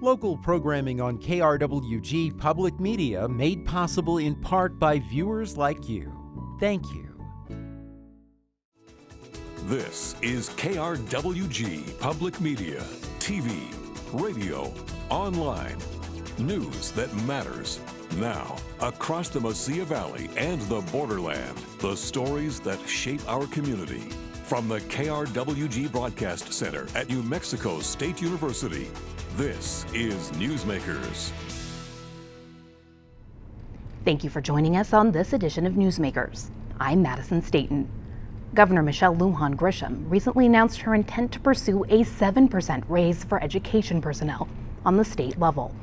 Local programming on KRWG Public Media made possible in part by viewers like you. Thank you. This is KRWG Public Media, TV, radio, online. News that matters. Now, across the Mesilla Valley and the borderland, the stories that shape our community. From the KRWG Broadcast Center at New Mexico State University, this is Newsmakers. Thank you for joining us on this edition of Newsmakers. I'm Madison Staten. Governor Michelle Lujan Grisham recently announced her intent to pursue a 7% raise for education personnel on the state level.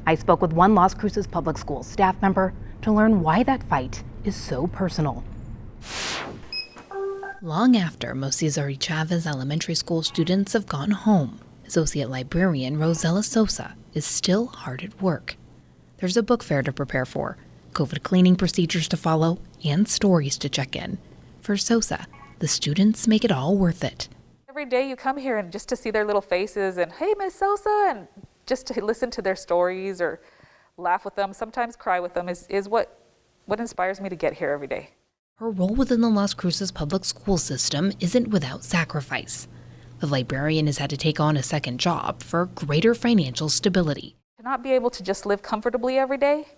I spoke with one Las Cruces Public Schools staff member to learn why that fight is so personal. Long after most Cesar Chavez Elementary School students have gone home, Associate Librarian Rosella Sosa is still hard at work. There's a book fair to prepare for, COVID cleaning procedures to follow, and stories to check in. For Sosa, the students make it all worth it. Every day you come here and just to see their little faces and, hey, Miss Sosa, and just to listen to their stories or laugh with them, sometimes cry with them is what inspires me to get here every day. Her role within the Las Cruces public school system isn't without sacrifice. The librarian has had to take on a second job for greater financial stability. To not be able to just live comfortably every day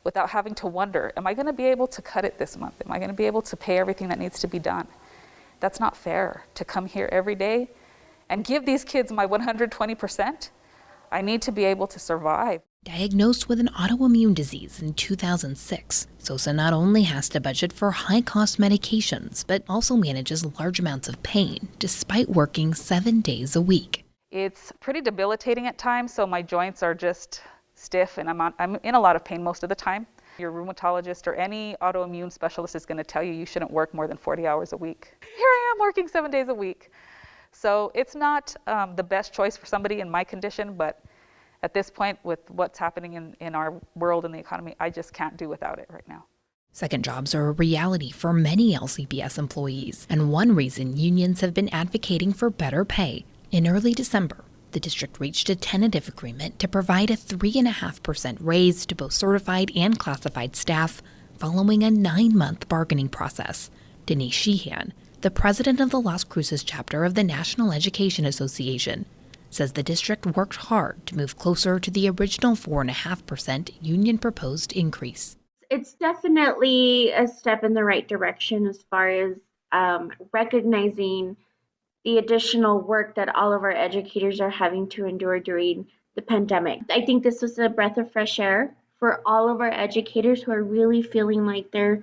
without having to wonder, am I going to be able to cut it this month? Am I going to be able to pay everything that needs to be done? That's not fair to come here every day and give these kids my 120%. I need to be able to survive. Diagnosed with an autoimmune disease in 2006, Sosa not only has to budget for high-cost medications, but also manages large amounts of pain despite working 7 days a week. It's pretty debilitating at times, so my joints are just stiff and I'm in a lot of pain most of the time. Your rheumatologist or any autoimmune specialist is going to tell you you shouldn't work more than 40 hours a week. Here I am working 7 days a week. So it's not the best choice for somebody in my condition, but at this point, with what's happening in our world and the economy, I just can't do without it right now. Second jobs are a reality for many LCPS employees, and one reason unions have been advocating for better pay. In early December, the district reached a tentative agreement to provide a 3.5% raise to both certified and classified staff following a 9-month bargaining process. Denise Sheehan, the president of the Las Cruces chapter of the National Education Association, says the district worked hard to move closer to the original 4.5% union proposed increase. It's definitely a step in the right direction as far as recognizing the additional work that all of our educators are having to endure during the pandemic. I think this was a breath of fresh air for all of our educators who are really feeling like they're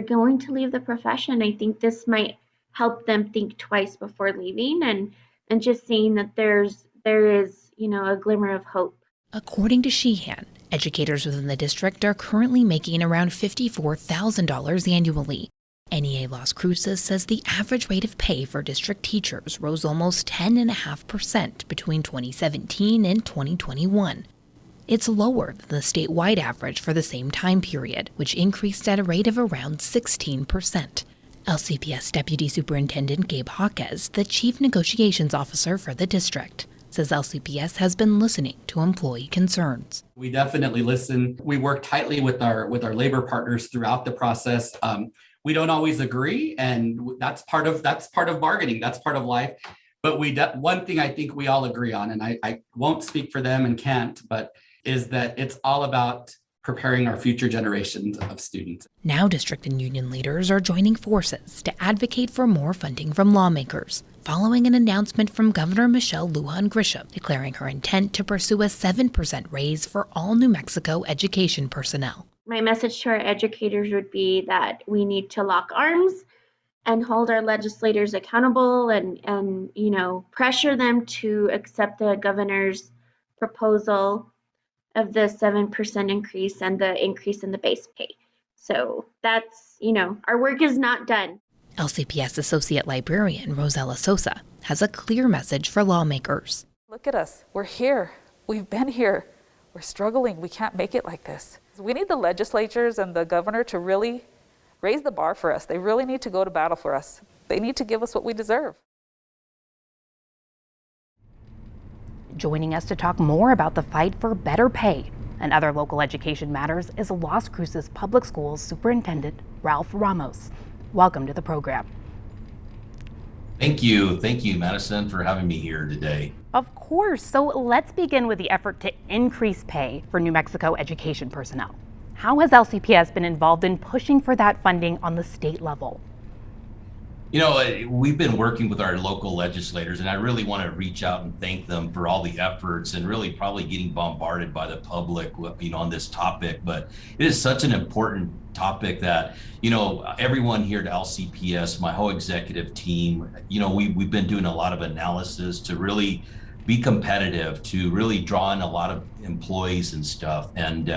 going to leave the profession. I think this might help them think twice before leaving and just seeing that there is, a glimmer of hope. According to Sheehan, educators within the district are currently making around $54,000 annually. NEA Las Cruces says the average rate of pay for district teachers rose almost 10.5% between 2017 and 2021. It's lower than the statewide average for the same time period, which increased at a rate of around 16%. LCPS Deputy Superintendent Gabe Jaquez, the Chief Negotiations Officer for the district, says LCPS has been listening to employee concerns. We definitely listen. We work tightly with our labor partners throughout the process. We don't always agree, and that's part of bargaining. That's part of life. But one thing I think we all agree on, and I won't speak for them and can't, but is that it's all about preparing our future generations of students. Now district and union leaders are joining forces to advocate for more funding from lawmakers, following an announcement from Governor Michelle Lujan Grisham declaring her intent to pursue a 7% raise for all New Mexico education personnel. My message to our educators would be that we need to lock arms and hold our legislators accountable and pressure them to accept the governor's proposal of the 7% increase and the increase in the base pay. So that's, our work is not done. LCPS Associate Librarian Rosella Sosa has a clear message for lawmakers. Look at us. We're here. We've been here. We're struggling. We can't make it like this. We need the legislatures and the governor to really raise the bar for us. They really need to go to battle for us. They need to give us what we deserve. Joining us to talk more about the fight for better pay and other local education matters is Las Cruces Public Schools Superintendent Ralph Ramos. Welcome to the program. Thank you, Madison, for having me here today. Of course. So let's begin with the effort to increase pay for New Mexico education personnel. How has LCPS been involved in pushing for that funding on the state level? You know, we've been working with our local legislators, and I really want to reach out and thank them for all the efforts and really probably getting bombarded by the public, on this topic. But it is such an important topic that, everyone here at LCPS, my whole executive team, we've been doing a lot of analysis to really be competitive, to really draw in a lot of employees and stuff. And,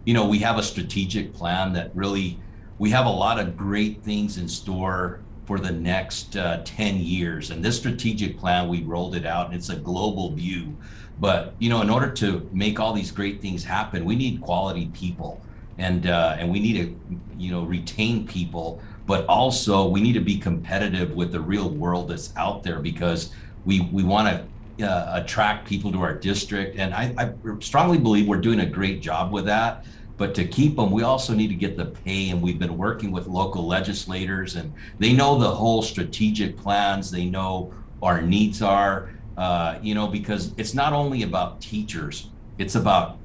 we have a strategic plan that really, we have a lot of great things in store for the next 10 years. And this strategic plan, we rolled it out, and it's a global view. But, in order to make all these great things happen, we need quality people, and we need to, retain people, but also we need to be competitive with the real world that's out there, because we want to attract people to our district. And I strongly believe we're doing a great job with that. But to keep them, we also need to get the pay, and we've been working with local legislators, and they know the whole strategic plans. They know our needs are, because it's not only about teachers, it's about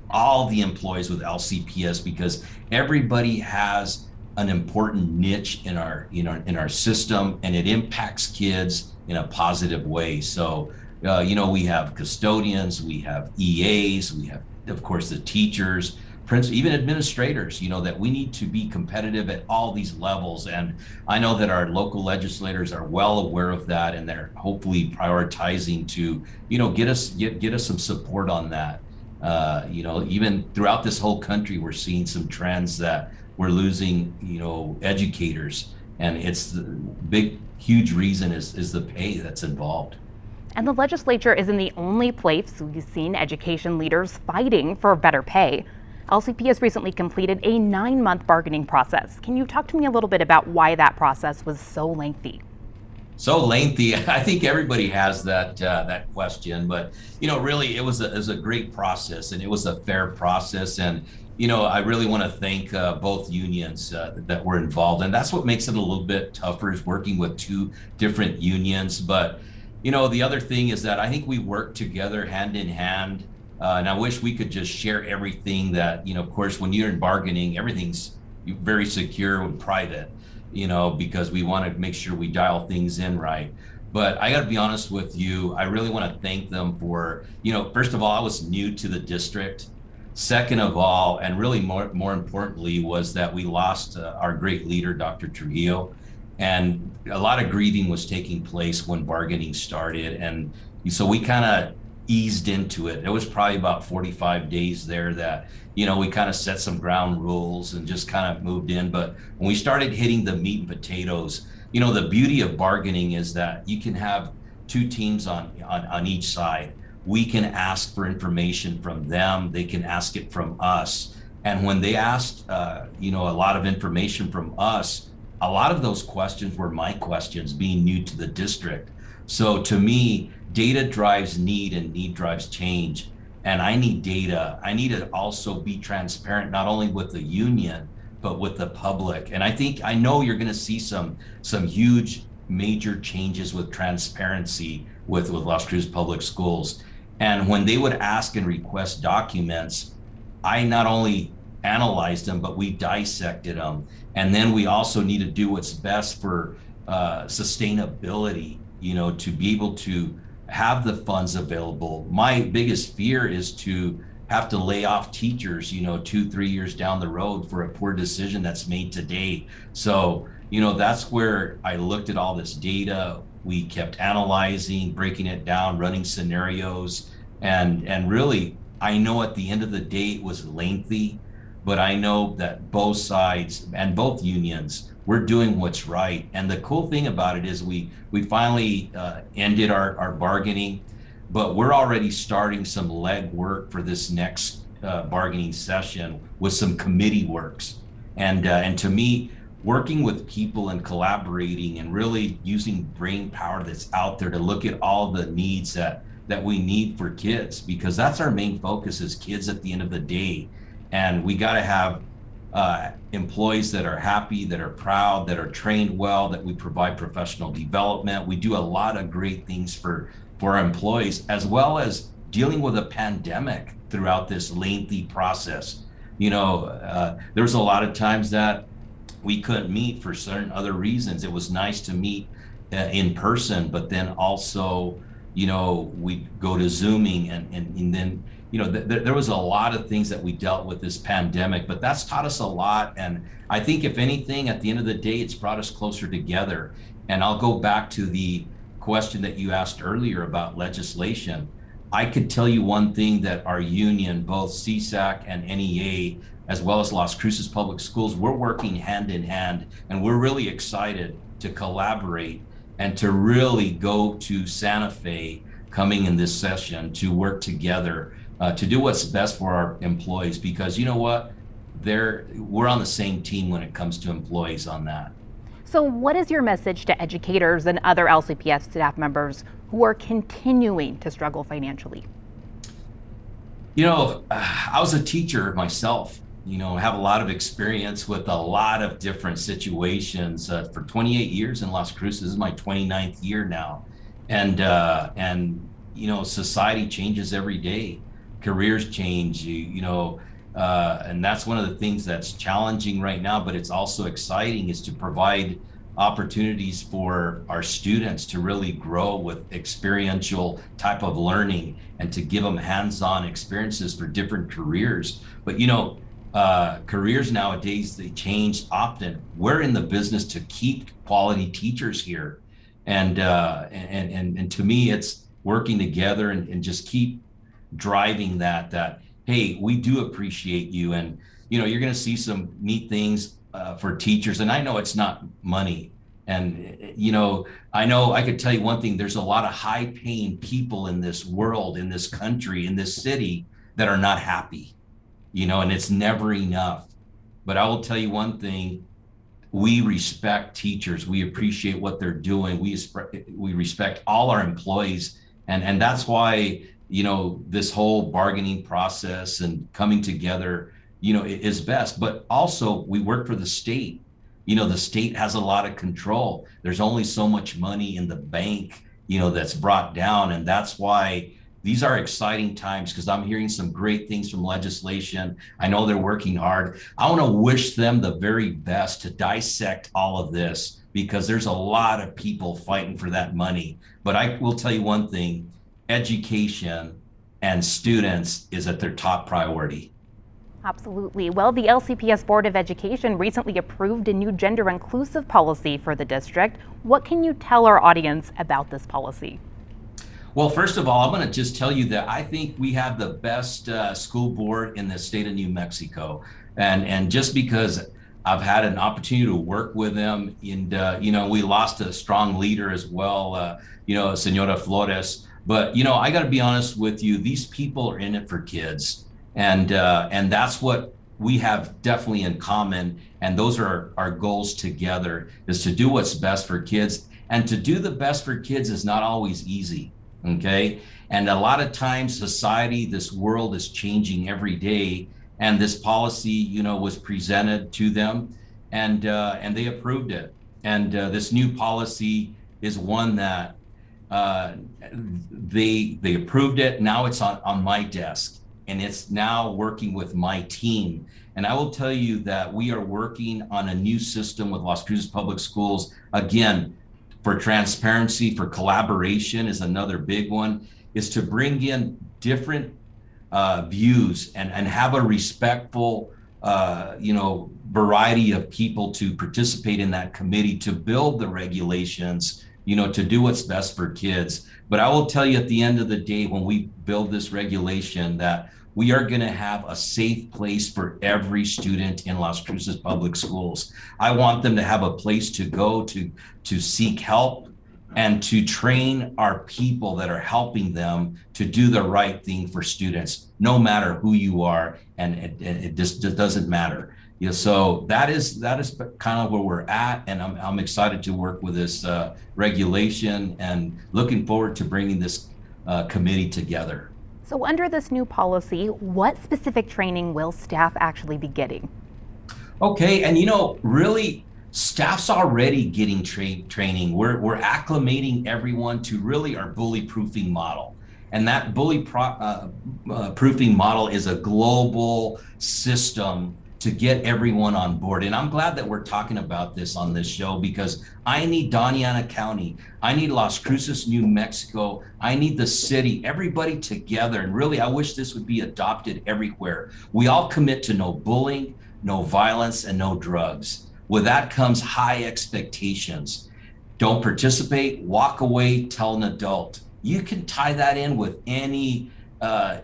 all the employees with LCPS, because everybody has an important niche in our system, and it impacts kids in a positive way. So, we have custodians, we have EAs, we have, of course, the teachers, even administrators, that we need to be competitive at all these levels. And I know that our local legislators are well aware of that, and they're hopefully prioritizing to, get us some support on that. Even throughout this whole country, we're seeing some trends that we're losing, educators, and it's the big, huge reason is the pay that's involved. And the legislature isn't the only place we've seen education leaders fighting for better pay. LCPS recently completed a 9-month bargaining process. Can you talk to me a little bit about why that process was so lengthy? So lengthy. I think everybody has that question, but really it was a great process, and it was a fair process. And I really want to thank both unions that were involved, and that's what makes it a little bit tougher, is working with two different unions. But the other thing is that I think we work together hand in hand. And I wish we could just share everything that, of course, when you're in bargaining, everything's very secure and private, because we want to make sure we dial things in right. But I got to be honest with you, I really want to thank them for, first of all, I was new to the district. Second of all, and really more importantly, was that we lost our great leader, Dr. Trujillo. And a lot of grieving was taking place when bargaining started. And so we kind of eased into it. It was probably about 45 days there that, we kind of set some ground rules and just kind of moved in. But when we started hitting the meat and potatoes, the beauty of bargaining is that you can have two teams on each side. We can ask for information from them. They can ask it from us. And when they asked, a lot of information from us, a lot of those questions were my questions, being new to the district. So to me, data drives need, and need drives change. And I need data. I need to also be transparent, not only with the union, but with the public. And I know you're going to see some huge major changes with transparency with Las Cruces Public Schools. And when they would ask and request documents, I not only analyzed them, but we dissected them. And then we also need to do what's best for sustainability, to be able to have the funds available. My biggest fear is to have to lay off teachers, 2-3 years down the road for a poor decision that's made today. So, that's where I looked at all this data. We kept analyzing, breaking it down, running scenarios. And really, I know at the end of the day, it was lengthy, but I know that both sides and both unions, we're doing what's right. And the cool thing about it is we finally ended our bargaining, but we're already starting some leg work for this next bargaining session with some committee works. And to me, working with people and collaborating and really using brain power that's out there to look at all the needs that that we need for kids, because that's our main focus is kids at the end of the day. And we got to have employees that are happy, that are proud, that are trained well, that we provide professional development. We do a lot of great things for our employees, as well as dealing with a pandemic throughout this lengthy process. There was a lot of times that we couldn't meet for certain other reasons. It was nice to meet in person, but then also, we go to Zooming and then, there was a lot of things that we dealt with this pandemic, but that's taught us a lot. And I think if anything, at the end of the day, it's brought us closer together. And I'll go back to the question that you asked earlier about legislation. I could tell you one thing, that our union, both CSAC and NEA, as well as Las Cruces Public Schools, we're working hand in hand, and we're really excited to collaborate and to really go to Santa Fe coming in this session to work together to do what's best for our employees, because you know what? We're on the same team when it comes to employees on that. So what is your message to educators and other LCPS staff members who are continuing to struggle financially? I was a teacher myself, have a lot of experience with a lot of different situations for 28 years in Las Cruces. This is my 29th year now. And society changes every day. Careers change, and that's one of the things that's challenging right now, but it's also exciting, is to provide opportunities for our students to really grow with experiential type of learning and to give them hands-on experiences for different careers. But careers nowadays, they change often. We're in the business to keep quality teachers here. And to me, it's working together and just keep driving that, hey, we do appreciate you. And, you're going to see some neat things for teachers. And I know it's not money. And, I know I could tell you one thing, there's a lot of high paying people in this world, in this country, in this city that are not happy, and it's never enough. But I will tell you one thing, we respect teachers. We appreciate what they're doing. We respect all our employees. And that's why, this whole bargaining process and coming together, is best. But also we work for the state. The state has a lot of control. There's only so much money in the bank, that's brought down. And that's why these are exciting times, because I'm hearing some great things from legislation. I know they're working hard. I want to wish them the very best to dissect all of this, because there's a lot of people fighting for that money. But I will tell you one thing, education and students is at their top priority. Absolutely. Well, the LCPS Board of Education recently approved a new gender inclusive policy for the district. What can you tell our audience about this policy? Well, first of all, I'm going to just tell you that I think we have the best school board in the state of New Mexico. And just because I've had an opportunity to work with them, and, we lost a strong leader as well, Senora Flores. But, I got to be honest with you, these people are in it for kids. And that's what we have definitely in common. And those are our goals together, is to do what's best for kids. And to do the best for kids is not always easy. Okay. And a lot of times society, this world is changing every day. And this policy, was presented to them and they approved it. And this new policy is one that they approved it. Now it's on my desk, and it's now working with my team. And I will tell you that we are working on a new system with Las Cruces Public Schools. Again, for transparency, for collaboration is another big one, is to bring in different views and have a respectful, variety of people to participate in that committee to build the regulations, to do what's best for kids. But I will tell you at the end of the day, when we build this regulation, that we are going to have a safe place for every student in Las Cruces Public Schools. I want them to have a place to go to seek help and to train our people that are helping them to do the right thing for students, no matter who you are, and it just doesn't matter. So that is kind of where we're at, and I'm excited to work with this regulation, and looking forward to bringing this committee together. So under this new policy, what specific training will staff actually be getting? Okay, and really, staff's already getting training. We're acclimating everyone to really our bully proofing model. And that bully proofing model is a global system to get everyone on board. And I'm glad that we're talking about this on this show, because I need Doñana County, I need Las Cruces, New Mexico, I need the city, everybody together. And really, I wish this would be adopted everywhere. We all commit to no bullying, no violence, and no drugs. With that comes high expectations. Don't participate, walk away, tell an adult. You can tie that in with any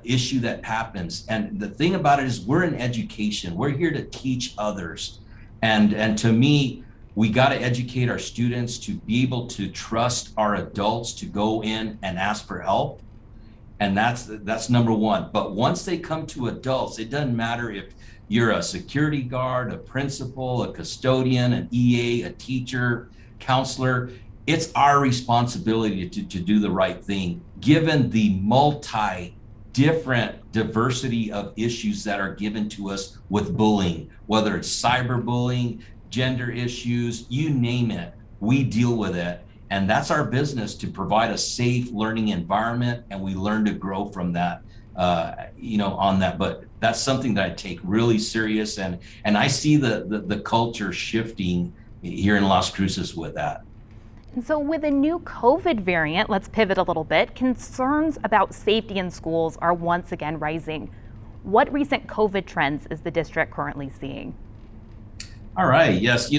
issue that happens. And the thing about it is, we're in education. We're here to teach others. And to me, we got to educate our students to be able to trust our adults to go in and ask for help. And that's number one. But once they come to adults, it doesn't matter if you're a security guard, a principal, a custodian, an EA, a teacher, counselor. It's our responsibility to do the right thing, given the different diversity of issues that are given to us with bullying, whether it's cyberbullying, gender issues, you name it, we deal with it. And that's our business, to provide a safe learning environment, and we learn to grow from that, on that. But that's something that I take really serious, and I see the culture shifting here in Las Cruces with that. And so with a new COVID variant, let's pivot a little bit, concerns about safety in schools are once again rising. What recent COVID trends is the district currently seeing? All right, yes,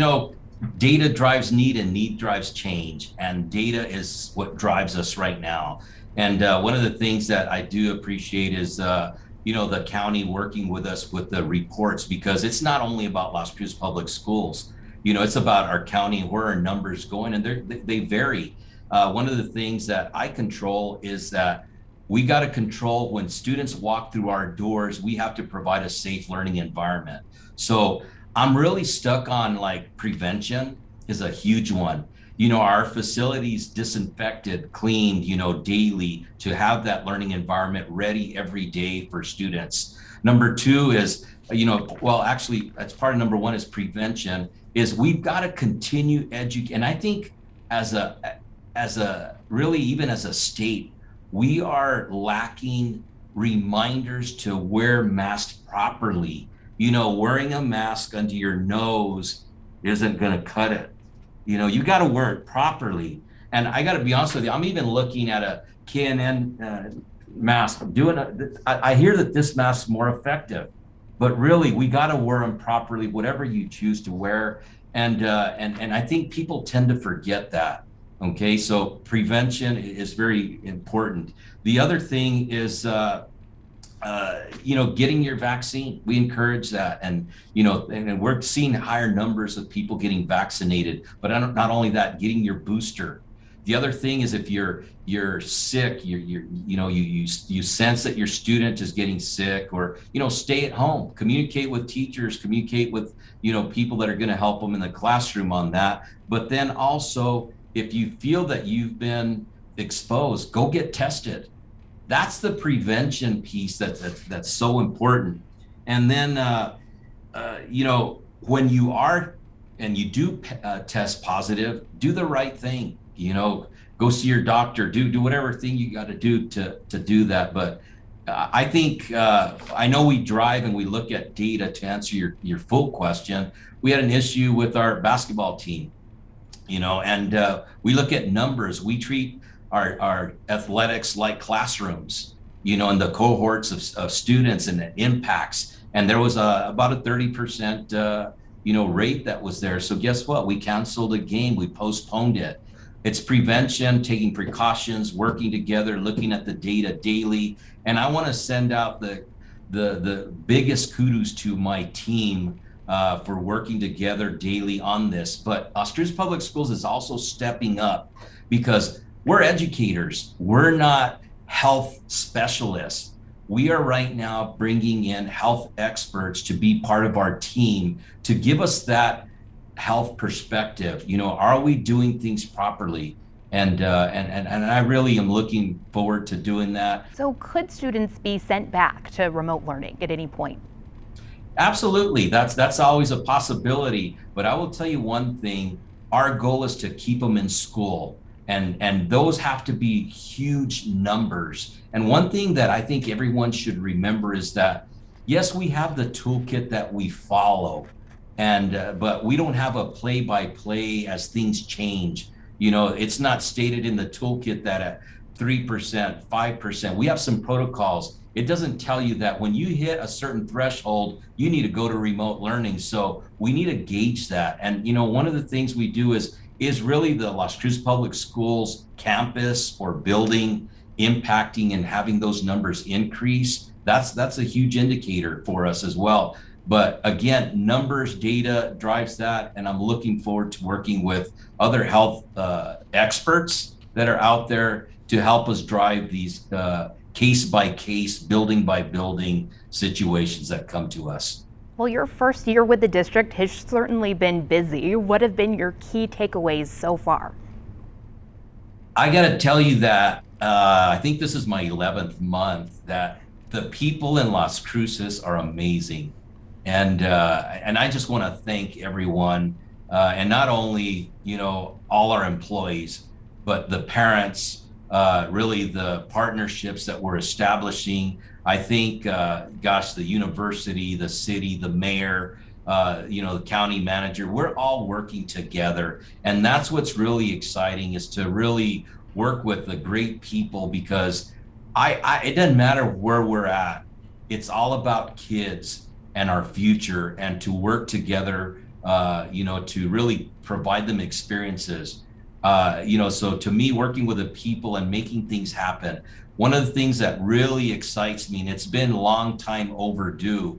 data drives need and need drives change, and data is what drives us right now. And one of the things that I do appreciate is, the county working with us with the reports, because it's not only about Las Cruces Public Schools. It's about our county and where our numbers going, and they vary. One of the things that I control is that we got to control when students walk through our doors, we have to provide a safe learning environment. So I'm really stuck on prevention is a huge one. Our facilities disinfected, cleaned, daily, to have that learning environment ready every day for students. Number two is, actually that's part of number one is prevention, is we've got to continue educate. And I think as a really, even as a state, we are lacking reminders to wear masks properly. Wearing a mask under your nose isn't going to cut it. You got to wear it properly. And I got to be honest with you, I'm even looking at a K&N mask. I hear that this mask is more effective, but really we got to wear them properly, whatever you choose to wear. And I think people tend to forget that. Okay, so prevention is very important. The other thing is, getting your vaccine. We encourage that, and we're seeing higher numbers of people getting vaccinated. But not only that, getting your booster. The other thing is, if you're sick, you sense that your student is getting sick, or stay at home. Communicate with teachers. Communicate with people that are going to help them in the classroom on that. But then also, if you feel that you've been exposed, go get tested. That's the prevention piece that's so important. And then, when you are and you do test positive, do the right thing. Go see your doctor. Do whatever thing you got to do to do that. But I think I know we drive and we look at data to answer your full question. We had an issue with our basketball team, and we look at numbers. We treat our athletics like classrooms, and the cohorts of students and the impacts. And there was about a 30% rate that was there. So guess what? We canceled a game. We postponed it. It's prevention, taking precautions, working together, looking at the data daily. And I want to send out the biggest kudos to my team for working together daily on this. But Las Cruces Public Schools is also stepping up, because we're educators. We're not health specialists. We are right now bringing in health experts to be part of our team to give us that health perspective. Are we doing things properly? And I really am looking forward to doing that. So could students be sent back to remote learning at any point? Absolutely, that's always a possibility. But I will tell you one thing, our goal is to keep them in school. And those have to be huge numbers. And one thing that I think everyone should remember is that, yes, we have the toolkit that we follow, but we don't have a play-by-play as things change. It's not stated in the toolkit that at 3%, 5%, we have some protocols. It doesn't tell you that when you hit a certain threshold, you need to go to remote learning. So we need to gauge that. And, one of the things we do is really the Las Cruces Public Schools campus or building impacting and having those numbers increase. That's a huge indicator for us as well. But again, numbers, data drives that. And I'm looking forward to working with other health experts that are out there to help us drive these case by case, building by building situations that come to us. Well, your first year with the district has certainly been busy. What have been your key takeaways so far? I got to tell you that I think this is my 11th month, that the people in Las Cruces are amazing. And I just want to thank everyone, and not only, all our employees, but the parents, really the partnerships that we're establishing. I think, the university, the city, the mayor, the county manager, we're all working together. And that's what's really exciting, is to really work with the great people, because it doesn't matter where we're at. It's all about kids and our future, and to work together, to really provide them experiences. So to me, working with the people and making things happen, one of the things that really excites me, and it's been a long time overdue,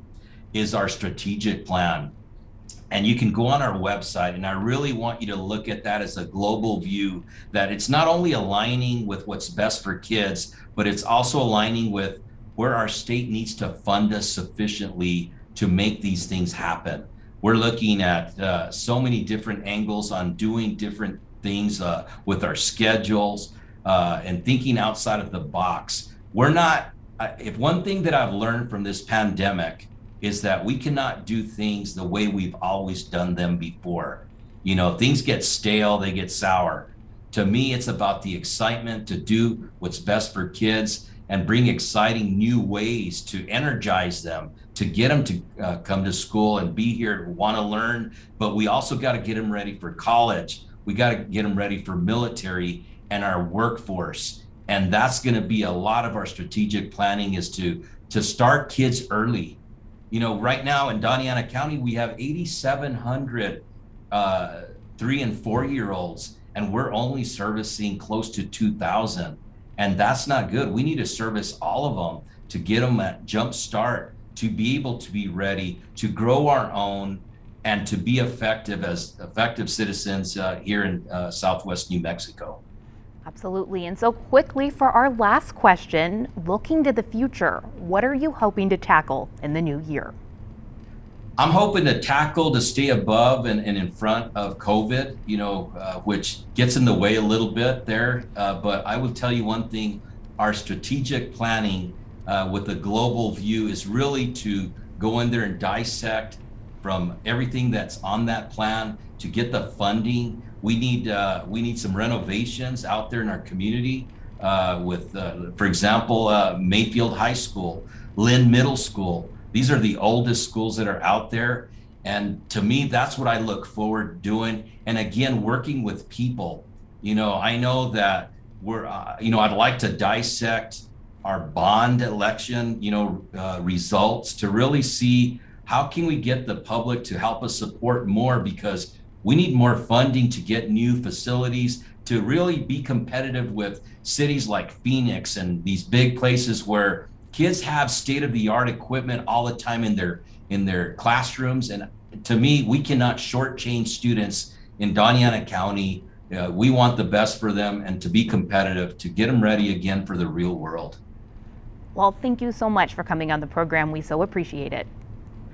is our strategic plan. And you can go on our website, and I really want you to look at that as a global view, that it's not only aligning with what's best for kids, but it's also aligning with where our state needs to fund us sufficiently to make these things happen. We're looking at so many different angles on doing different things with our schedules and thinking outside of the box. If one thing that I've learned from this pandemic is that we cannot do things the way we've always done them before. Things get stale, they get sour. To me, it's about the excitement to do what's best for kids and bring exciting new ways to energize them, to get them to come to school and be here, want to learn. But we also got to get them ready for college. We got to get them ready for military and our workforce. And that's going to be a lot of our strategic planning, is to start kids early. Right now in Doñana County, we have 8,700 3 and 4 year olds, and we're only servicing close to 2,000. And that's not good. We need to service all of them to get them at jump start, to be able to be ready, to grow our own, and to be effective citizens here in Southwest New Mexico. Absolutely. And so quickly, for our last question, looking to the future, what are you hoping to tackle in the new year? I'm hoping to stay above and in front of COVID, which gets in the way a little bit there. But I will tell you one thing, our strategic planning with a global view is really to go in there and dissect from everything that's on that plan to get the funding. We need some renovations out there in our community with, for example, Mayfield High School, Lynn Middle School. These are the oldest schools that are out there. And to me, that's what I look forward to doing. And again, working with people. I know that I'd like to dissect our bond election, results, to really see how can we get the public to help us support more, because we need more funding to get new facilities, to really be competitive with cities like Phoenix and these big places where kids have state-of-the-art equipment all the time in their classrooms. And to me, we cannot shortchange students in Doñana County. We want the best for them, and to be competitive, to get them ready again for the real world. Well, thank you so much for coming on the program. We so appreciate it.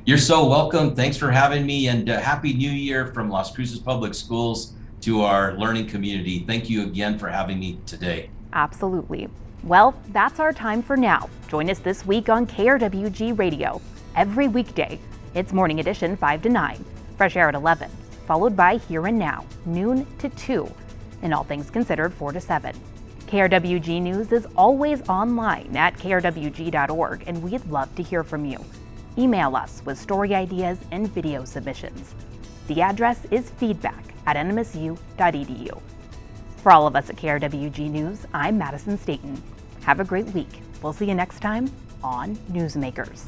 You're so welcome. Thanks for having me, and Happy New Year from Las Cruces Public Schools to our learning community. Thank you again for having me today. Absolutely. Well, that's our time for now. Join us this week on KRWG Radio. Every weekday, it's Morning Edition 5 to 9, Fresh Air at 11, followed by Here and Now, noon to 2, and All Things Considered 4 to 7. KRWG News is always online at krwg.org, and we'd love to hear from you. Email us with story ideas and video submissions. The address is feedback@nmsu.edu. For all of us at KRWG News, I'm Madison Staten. Have a great week. We'll see you next time on Newsmakers.